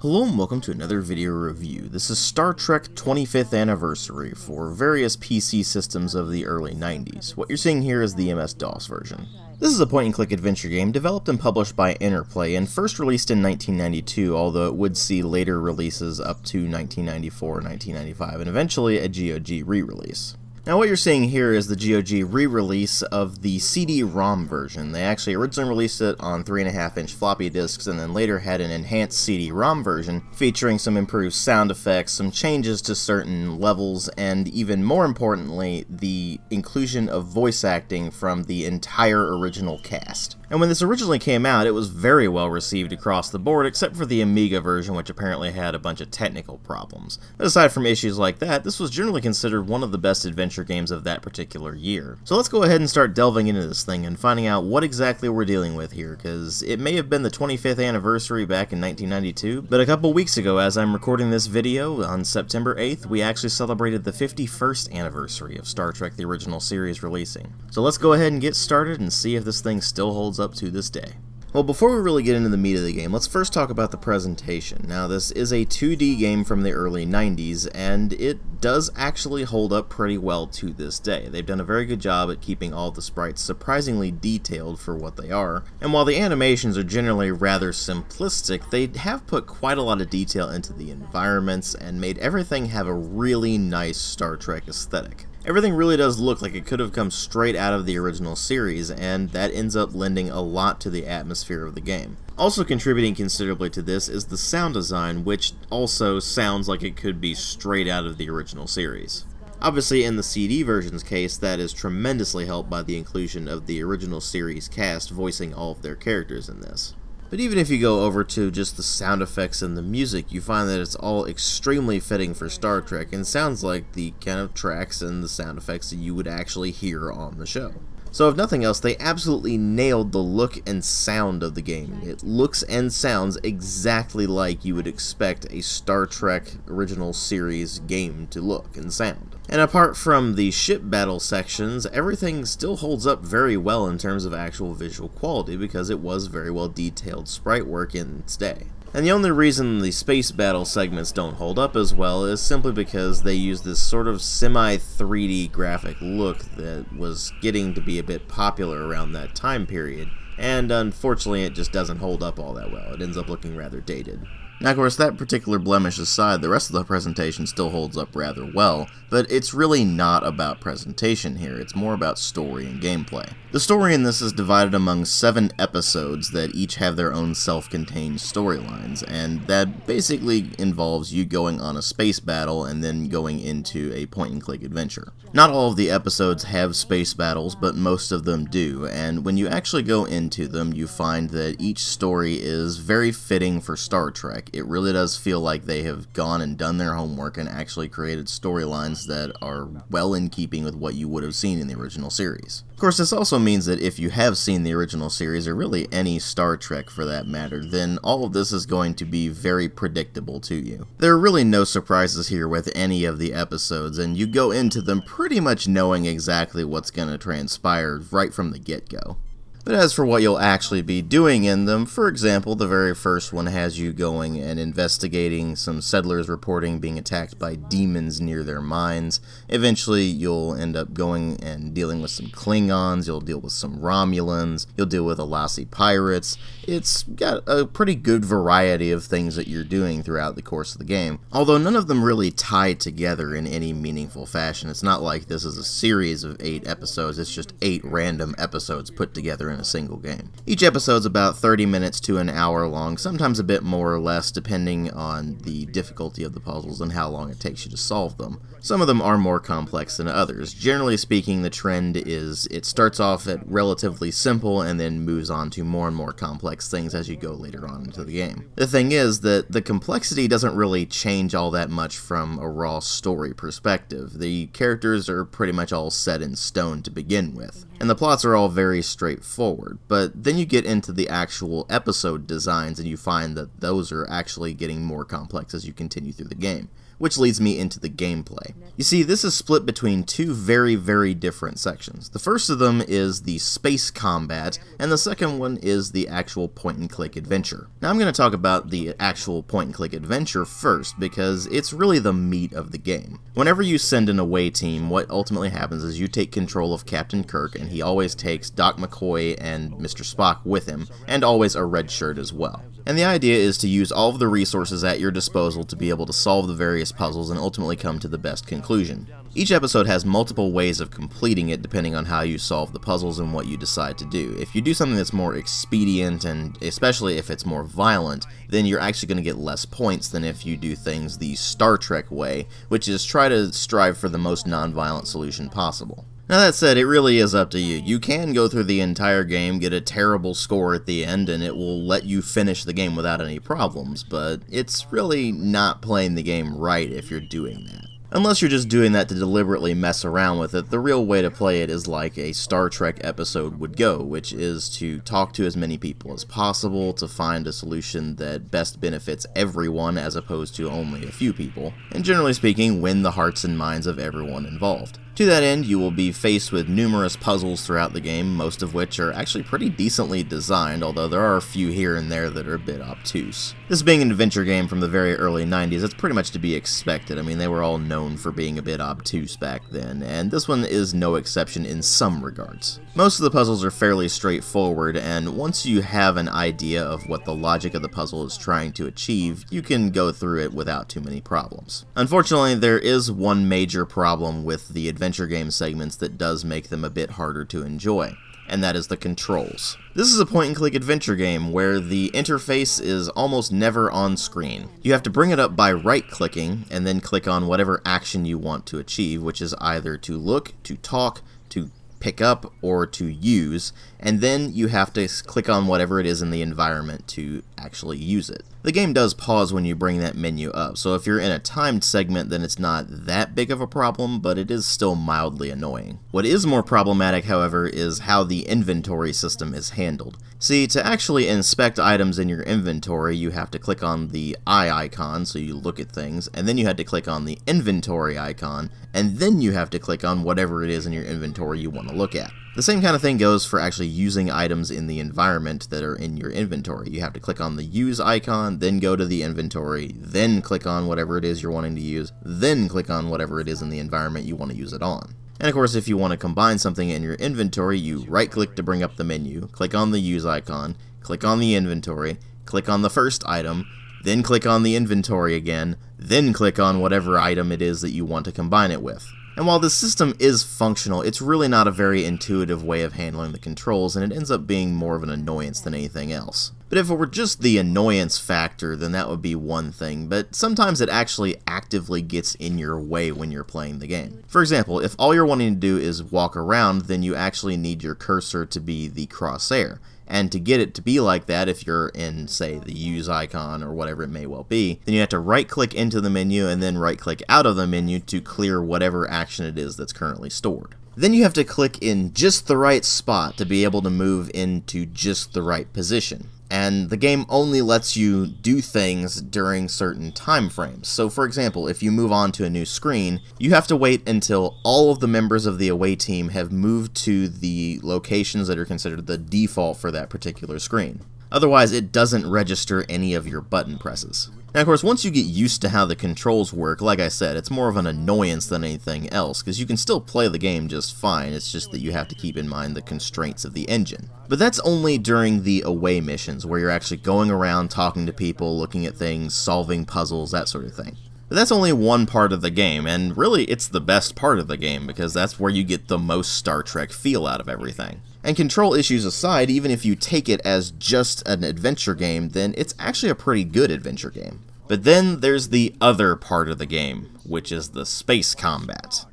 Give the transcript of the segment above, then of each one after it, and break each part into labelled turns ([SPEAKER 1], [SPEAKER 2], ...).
[SPEAKER 1] Hello and welcome to another video review. This is Star Trek 25th Anniversary for various PC systems of the early 90s. What you're seeing here is the MS-DOS version. This is a point-and-click adventure game developed and published by Interplay and first released in 1992, although it would see later releases up to 1994, 1995, and eventually a GOG re-release. Now what you're seeing here is the GOG re-release of the CD-ROM version. They actually originally released it on 3.5-inch floppy disks and then later had an enhanced CD-ROM version featuring some improved sound effects, some changes to certain levels, and even more importantly, the inclusion of voice acting from the entire original cast. And when this originally came out, it was very well received across the board, except for the Amiga version, which apparently had a bunch of technical problems. But aside from issues like that, this was generally considered one of the best adventure games of that particular year. So let's go ahead and start delving into this thing and finding out what exactly we're dealing with here, because it may have been the 25th anniversary back in 1992, but a couple weeks ago, as I'm recording this video, on September 8th, we actually celebrated the 51st anniversary of Star Trek the original series releasing. So let's go ahead and get started and see if this thing still holds up to this day. Well, before we really get into the meat of the game, let's first talk about the presentation. Now, this is a 2D game from the early 90s, and it does actually hold up pretty well to this day. They've done a very good job at keeping all the sprites surprisingly detailed for what they are, and while the animations are generally rather simplistic, they have put quite a lot of detail into the environments and made everything have a really nice Star Trek aesthetic. Everything really does look like it could have come straight out of the original series, and that ends up lending a lot to the atmosphere of the game. Also contributing considerably to this is the sound design, which also sounds like it could be straight out of the original series. Obviously, in the CD version's case, that is tremendously helped by the inclusion of the original series cast voicing all of their characters in this. But even if you go over to just the sound effects and the music, you find that it's all extremely fitting for Star Trek and sounds like the kind of tracks and the sound effects that you would actually hear on the show. So if nothing else, they absolutely nailed the look and sound of the game. It looks and sounds exactly like you would expect a Star Trek original series game to look and sound. And apart from the ship battle sections, everything still holds up very well in terms of actual visual quality because it was very well detailed sprite work in its day. And the only reason the space battle segments don't hold up as well is simply because they use this sort of semi-3D graphic look that was getting to be a bit popular around that time period, and unfortunately it just doesn't hold up all that well. It ends up looking rather dated. Now, of course, that particular blemish aside, the rest of the presentation still holds up rather well, but it's really not about presentation here, it's more about story and gameplay. The story in this is divided among 7 episodes that each have their own self-contained storylines, and that basically involves you going on a space battle and then going into a point-and-click adventure. Not all of the episodes have space battles, but most of them do, and when you actually go into them, you find that each story is very fitting for Star Trek. It really does feel like they have gone and done their homework and actually created storylines that are well in keeping with what you would have seen in the original series. Of course, this also means that if you have seen the original series, or really any Star Trek for that matter, then all of this is going to be very predictable to you. There are really no surprises here with any of the episodes, and you go into them pretty much knowing exactly what's going to transpire right from the get-go. But as for what you'll actually be doing in them, for example, the very first one has you going and investigating some settlers reporting being attacked by demons near their mines. Eventually, you'll end up going and dealing with some Klingons, you'll deal with some Romulans, you'll deal with Alasi pirates. It's got a pretty good variety of things that you're doing throughout the course of the game, although none of them really tie together in any meaningful fashion. It's not like this is a series of 8 episodes, it's just 8 random episodes put together in a single game. Each episode's about 30 minutes to an hour long, sometimes a bit more or less depending on the difficulty of the puzzles and how long it takes you to solve them. Some of them are more complex than others. Generally speaking, the trend is it starts off at relatively simple and then moves on to more and more complex things as you go later on into the game. The thing is that the complexity doesn't really change all that much from a raw story perspective. The characters are pretty much all set in stone to begin with. and the plots are all very straightforward, but then you get into the actual episode designs and you find that those are actually getting more complex as you continue through the game, which leads me into the gameplay. You see, this is split between two very different sections. The first of them is the space combat, and the second one is the actual point-and-click adventure. Now I'm going to talk about the actual point-and-click adventure first, because it's really the meat of the game. Whenever you send an away team, what ultimately happens is you take control of Captain Kirk, and he always takes Doc McCoy and Mr. Spock with him, and always a red shirt as well. And the idea is to use all of the resources at your disposal to be able to solve the various puzzles and ultimately come to the best conclusion. Each episode has multiple ways of completing it depending on how you solve the puzzles and what you decide to do. If you do something that's more expedient, and especially if it's more violent, then you're actually going to get less points than if you do things the Star Trek way, which is try to strive for the most non-violent solution possible. Now that said, it really is up to you. You can go through the entire game, get a terrible score at the end, and it will let you finish the game without any problems, but it's really not playing the game right if you're doing that. Unless you're just doing that to deliberately mess around with it, the real way to play it is like a Star Trek episode would go, which is to talk to as many people as possible to find a solution that best benefits everyone as opposed to only a few people, and generally speaking, win the hearts and minds of everyone involved. To that end, you will be faced with numerous puzzles throughout the game, most of which are actually pretty decently designed, although there are a few here and there that are a bit obtuse. This being an adventure game from the very early 90s, it's pretty much to be expected. I mean, they were all known for being a bit obtuse back then, and this one is no exception in some regards. Most of the puzzles are fairly straightforward, and once you have an idea of what the logic of the puzzle is trying to achieve, you can go through it without too many problems. Unfortunately, there is one major problem with the adventure game segments that does make them a bit harder to enjoy, and that is the controls. This is a point-and-click adventure game where the interface is almost never on screen. You have to bring it up by right-clicking and then click on whatever action you want to achieve, which is either to look, to talk, to pick up, or to use, and then you have to click on whatever it is in the environment to actually use it. The game does pause when you bring that menu up, so if you're in a timed segment then it's not that big of a problem, but it is still mildly annoying. What is more problematic, however, is how the inventory system is handled. See, to actually inspect items in your inventory, you have to click on the eye icon so you look at things, and then you have to click on the inventory icon, and then you have to click on whatever it is in your inventory you want to look at. The same kind of thing goes for actually using items in the environment that are in your inventory. You have to click on the use icon, then go to the inventory, then click on whatever it is you're wanting to use, then click on whatever it is in the environment you want to use it on. And of course, if you want to combine something in your inventory, you right-click to bring up the menu, click on the use icon, click on the inventory, click on the first item, then click on the inventory again, then click on whatever item it is that you want to combine it with. And while this system is functional, it's really not a very intuitive way of handling the controls, and it ends up being more of an annoyance than anything else. But if it were just the annoyance factor, then that would be one thing, but sometimes it actually actively gets in your way when you're playing the game. For example, if all you're wanting to do is walk around, then you actually need your cursor to be the crosshair. And to get it to be like that, if you're in, say, the use icon or whatever it may well be, then you have to right-click into the menu and then right-click out of the menu to clear whatever action it is that's currently stored. Then you have to click in just the right spot to be able to move into just the right position. And the game only lets you do things during certain time frames. So for example, if you move on to a new screen, you have to wait until all of the members of the away team have moved to the locations that are considered the default for that particular screen. Otherwise, it doesn't register any of your button presses. Now, of course, once you get used to how the controls work, like I said, it's more of an annoyance than anything else, because you can still play the game just fine, it's just that you have to keep in mind the constraints of the engine. But that's only during the away missions, where you're actually going around talking to people, looking at things, solving puzzles, that sort of thing. But that's only one part of the game, and really it's the best part of the game, because that's where you get the most Star Trek feel out of everything. And control issues aside, even if you take it as just an adventure game, then it's actually a pretty good adventure game. But then there's the other part of the game, which is the space combat.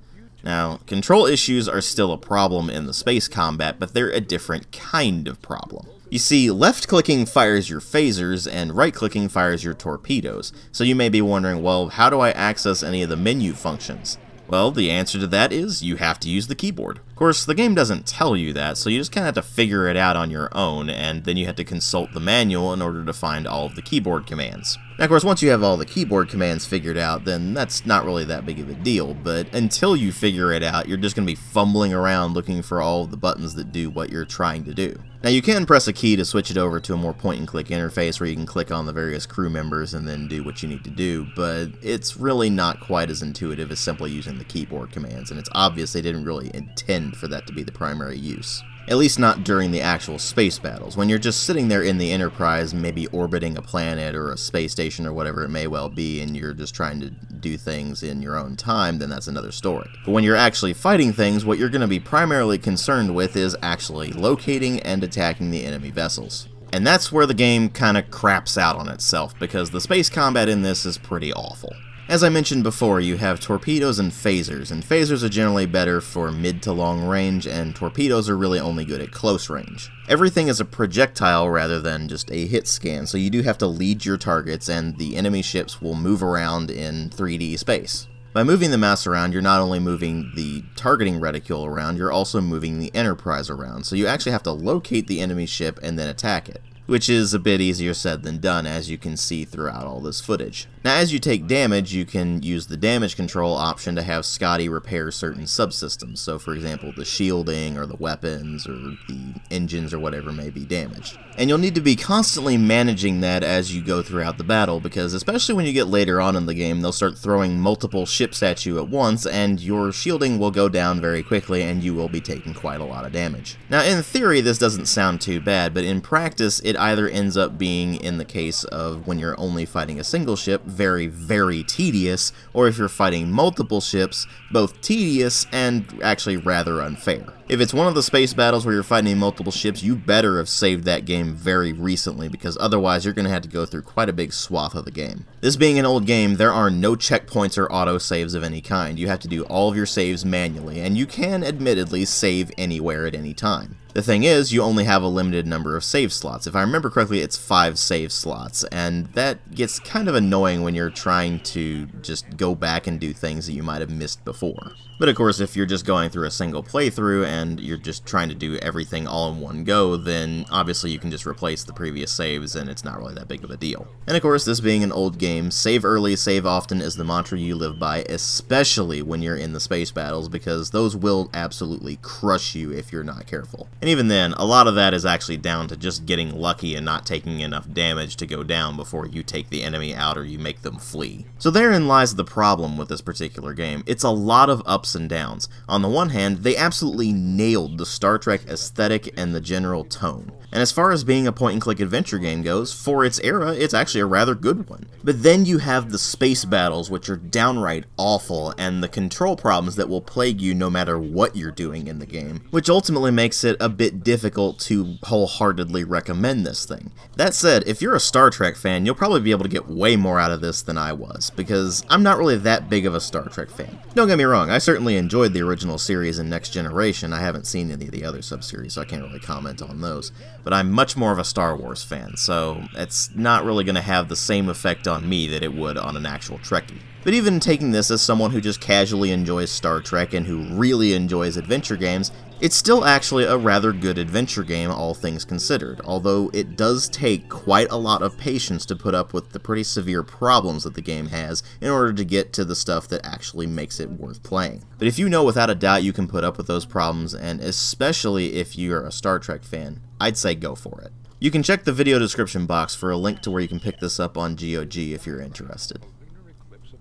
[SPEAKER 1] Now, control issues are still a problem in the space combat, but they're a different kind of problem. You see, left-clicking fires your phasers, and right-clicking fires your torpedoes, so you may be wondering, well, how do I access any of the menu functions? Well, the answer to that is you have to use the keyboard. Of course, the game doesn't tell you that, so you just kind of have to figure it out on your own, and then you have to consult the manual in order to find all of the keyboard commands. Now, of course, once you have all the keyboard commands figured out, then that's not really that big of a deal, but until you figure it out, you're just going to be fumbling around looking for all of the buttons that do what you're trying to do. Now, you can press a key to switch it over to a more point-and-click interface where you can click on the various crew members and then do what you need to do, but it's really not quite as intuitive as simply using the keyboard commands, and it's obvious they didn't really intend for that to be the primary use. At least not during the actual space battles. When you're just sitting there in the Enterprise, maybe orbiting a planet or a space station or whatever it may well be, and you're just trying to do things in your own time, then that's another story. But when you're actually fighting things, what you're going to be primarily concerned with is actually locating and attacking the enemy vessels. And that's where the game kind of craps out on itself, because the space combat in this is pretty awful. As I mentioned before, you have torpedoes and phasers are generally better for mid to long range, and torpedoes are really only good at close range. Everything is a projectile rather than just a hit scan, so you do have to lead your targets, and the enemy ships will move around in 3D space. By moving the mouse around, you're not only moving the targeting reticule around, you're also moving the Enterprise around, so you actually have to locate the enemy ship and then attack it, which is a bit easier said than done, as you can see throughout all this footage. Now, as you take damage, you can use the damage control option to have Scotty repair certain subsystems, so for example the shielding or the weapons or the engines or whatever may be damaged. And you'll need to be constantly managing that as you go throughout the battle, because especially when you get later on in the game, they'll start throwing multiple ships at you at once, and your shielding will go down very quickly and you will be taking quite a lot of damage. Now, in theory this doesn't sound too bad, but in practice it either ends up being, in the case of when you're only fighting a single ship, very, very tedious, or if you're fighting multiple ships, both tedious and actually rather unfair. If it's one of the space battles where you're fighting multiple ships, you better have saved that game very recently, because otherwise you're going to have to go through quite a big swath of the game. This being an old game, there are no checkpoints or auto-saves of any kind. You have to do all of your saves manually, and you can admittedly save anywhere at any time. The thing is, you only have a limited number of save slots. If I remember correctly, it's 5 save slots, and that gets kind of annoying when you're trying to just go back and do things that you might have missed before. But of course, if you're just going through a single playthrough and you're just trying to do everything all in one go, then obviously you can just replace the previous saves and it's not really that big of a deal. And of course, this being an old game, save early, save often is the mantra you live by, especially when you're in the space battles, because those will absolutely crush you if you're not careful. And even then, a lot of that is actually down to just getting lucky and not taking enough damage to go down before you take the enemy out or you make them flee. So therein lies the problem with this particular game. It's a lot of ups and downs. On the one hand, they absolutely nailed the Star Trek aesthetic and the general tone. And as far as being a point-and-click adventure game goes, for its era, it's actually a rather good one. But then you have the space battles, which are downright awful, and the control problems that will plague you no matter what you're doing in the game, which ultimately makes it a bit difficult to wholeheartedly recommend this thing. That said, if you're a Star Trek fan, you'll probably be able to get way more out of this than I was, because I'm not really that big of a Star Trek fan. Don't get me wrong, I certainly enjoyed the original series and Next Generation. I haven't seen any of the other sub-series, so I can't really comment on those. But I'm much more of a Star Wars fan, so it's not really going to have the same effect on me that it would on an actual Trekkie. But even taking this as someone who just casually enjoys Star Trek and who really enjoys adventure games, it's still actually a rather good adventure game, all things considered, although it does take quite a lot of patience to put up with the pretty severe problems that the game has in order to get to the stuff that actually makes it worth playing. But if you know without a doubt you can put up with those problems, and especially if you're a Star Trek fan, I'd say go for it. You can check the video description box for a link to where you can pick this up on GOG if you're interested.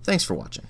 [SPEAKER 1] Thanks for watching.